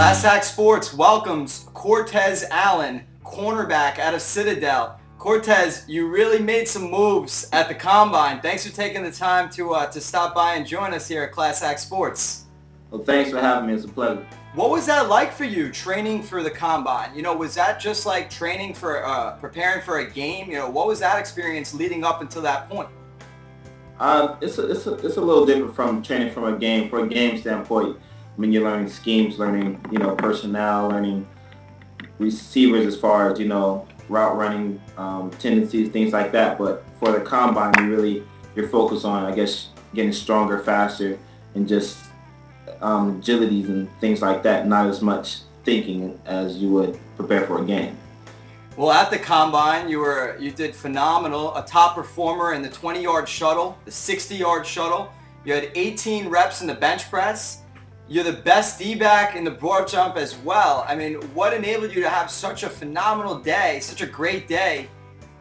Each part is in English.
Class Act Sports welcomes Cortez Allen, cornerback out of Citadel. Cortez, you really made some moves at the Combine. Thanks for taking the time to stop by and join us here at Class Act Sports. Well, thanks for having me. It's a pleasure. What was that like for you, training for the Combine? Was that just like training for preparing for a game? What was that experience leading up until that point? It's a little different from training from a game. For a game standpoint, you're learning schemes, learning personnel, learning receivers as far as route running tendencies, things like that. But for the combine, you're focused on, I guess, getting stronger, faster, and just agilities and things like that. Not as much thinking as you would prepare for a game. Well, at the Combine, you did phenomenal. A top performer in the 20-yard shuttle, the 60-yard shuttle. You had 18 reps in the bench press. You're the best D-back in the broad jump as well. I mean, what enabled you to have such a phenomenal day, such a great day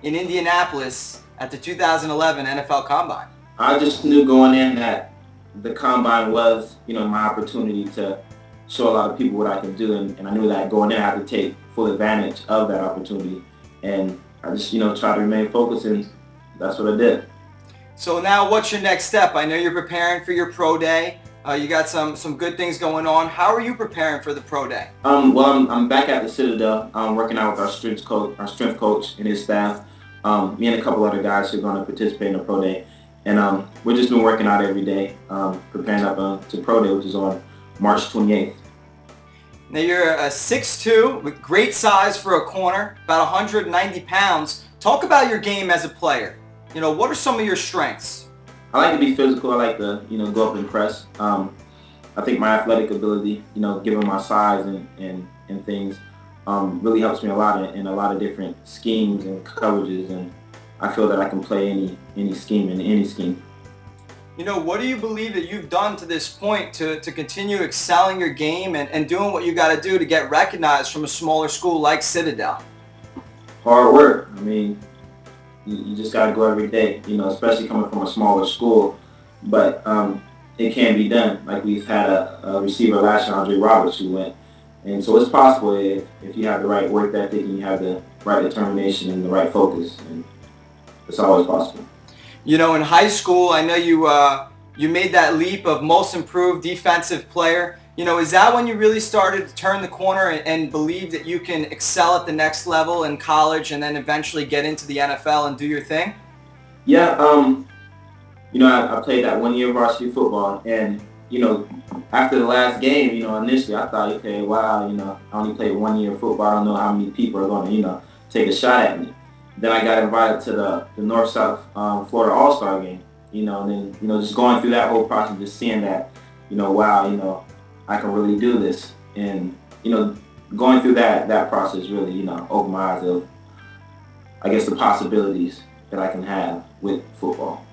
in Indianapolis at the 2011 NFL Combine? I just knew going in that the Combine was, my opportunity to show a lot of people what I can do, and I knew that going in I had to take full advantage of that opportunity, and I just try to remain focused, and that's what I did. So now what's your next step? I know you're preparing for your pro day. You got some good things going on. How are you preparing for the pro day? Well, I'm back at the Citadel. I'm working out with our strength coach and his staff. Me and a couple other guys who are going to participate in the pro day, and we've just been working out every day, preparing up to pro day, which is on March 28th. Now you're a 6'2", with great size for a corner, about 190 pounds. Talk about your game as a player. What are some of your strengths? I like to be physical. I like to, go up and press. I think my athletic ability, given my size and things, really helps me a lot in a lot of different schemes and coverages, and I feel that I can play any scheme in any scheme. What do you believe that you've done to this point to continue excelling your game and doing what you got to do to get recognized from a smaller school like Citadel? Hard work. You just got to go every day, especially coming from a smaller school. But it can be done. Like we've had a receiver last year, Andre Roberts, who went. And so it's possible if you have the right work ethic and you have the right determination and the right focus. And it's always possible. In high school, I know you made that leap of most improved defensive player. Is that when you really started to turn the corner and believe that you can excel at the next level in college and then eventually get into the NFL and do your thing? Yeah, I played that 1 year varsity football, and after the last game, initially I thought, okay, wow, I only played 1 year football. I don't know how many people are going to, take a shot at me. Then I got invited to the North-South Florida All-Star game, and then, just going through that whole process, just seeing that, wow, I can really do this. And, going through that process really, opened my eyes of, I guess, the possibilities that I can have with football.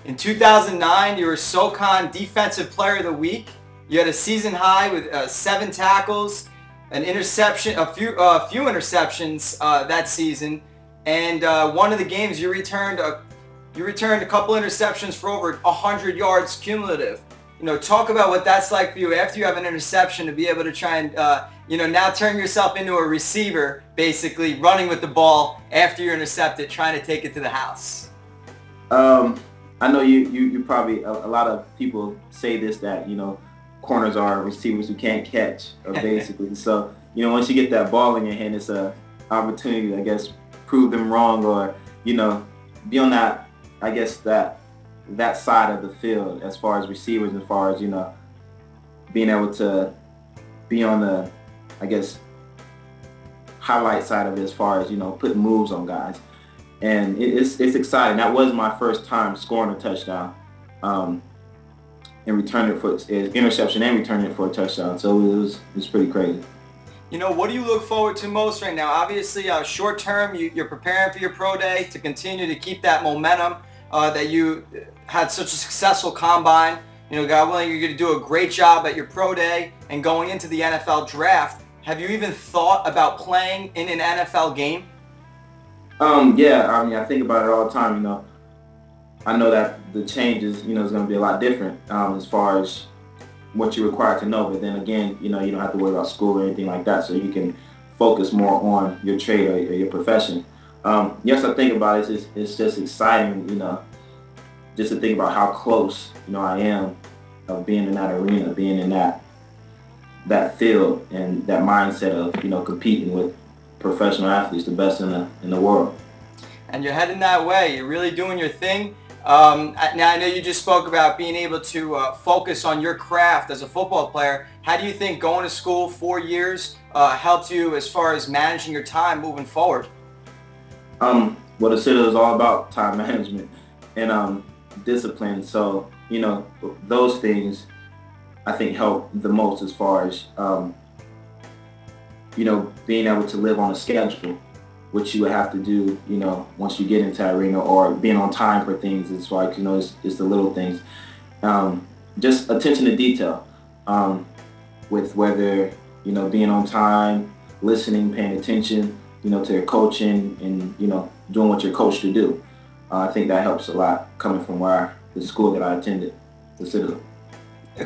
In 2009, you were SoCon Defensive Player of the Week. You had a season high with 7 tackles, an interception, a few interceptions that season. And one of the games you returned a couple interceptions for over 100 yards cumulative. Talk about what that's like for you after you have an interception to be able to try and now turn yourself into a receiver, basically running with the ball after you're intercepted, trying to take it to the house. I know you probably, a lot of people say this, that corners are receivers who can't catch, basically. So once you get that ball in your hand, it's a opportunity, I guess, prove them wrong, or be on that, I guess, that side of the field as far as receivers, as far as being able to be on the, I guess, highlight side of it, as far as putting moves on guys, and it's exciting. That was my first time scoring a touchdown, and returning it for interception and returning it for a touchdown. So it was pretty crazy. What do you look forward to most right now? Obviously, short term, you're preparing for your pro day to continue to keep that momentum that you had such a successful combine. God willing, you're going to do a great job at your pro day and going into the NFL draft. Have you even thought about playing in an NFL game? Yeah, I think about it all the time. I know that the changes, is going to be a lot different as far as what you're required to know. But then again, you don't have to worry about school or anything like that, so you can focus more on your trade or your profession. Yes, I think about it. It's just exciting, just to think about how close, I am of being in that arena, being in that field and that mindset of, competing with professional athletes, the best in the world. And you're heading that way. You're really doing your thing. Now, I know you just spoke about being able to focus on your craft as a football player. How do you think going to school 4 years helped you as far as managing your time moving forward? Well, the Citadel is all about time management and discipline. So, those things I think help the most as far as, being able to live on a schedule, which you would have to do, once you get into that arena, or being on time for things as far as, it's the little things. Just attention to detail with whether, being on time, listening, paying attention, to your coaching and, doing what you're coached to do. I think that helps a lot coming from the school that I attended, the Citadel.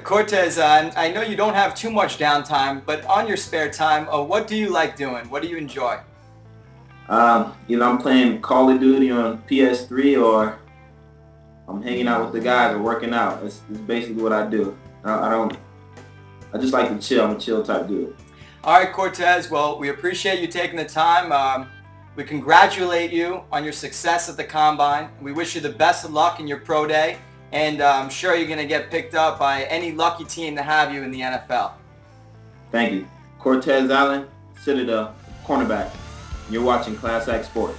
Cortez, I know you don't have too much downtime, but on your spare time, what do you like doing? What do you enjoy? I'm playing Call of Duty on PS3, or I'm hanging out with the guys or working out. It's basically what I do. I just like to chill. I'm a chill type dude. All right, Cortez. Well, we appreciate you taking the time. We congratulate you on your success at the Combine. We wish you the best of luck in your pro day. And I'm sure you're going to get picked up by any lucky team to have you in the NFL. Thank you. Cortez Allen, Citadel, cornerback. You're watching Class Act Sports.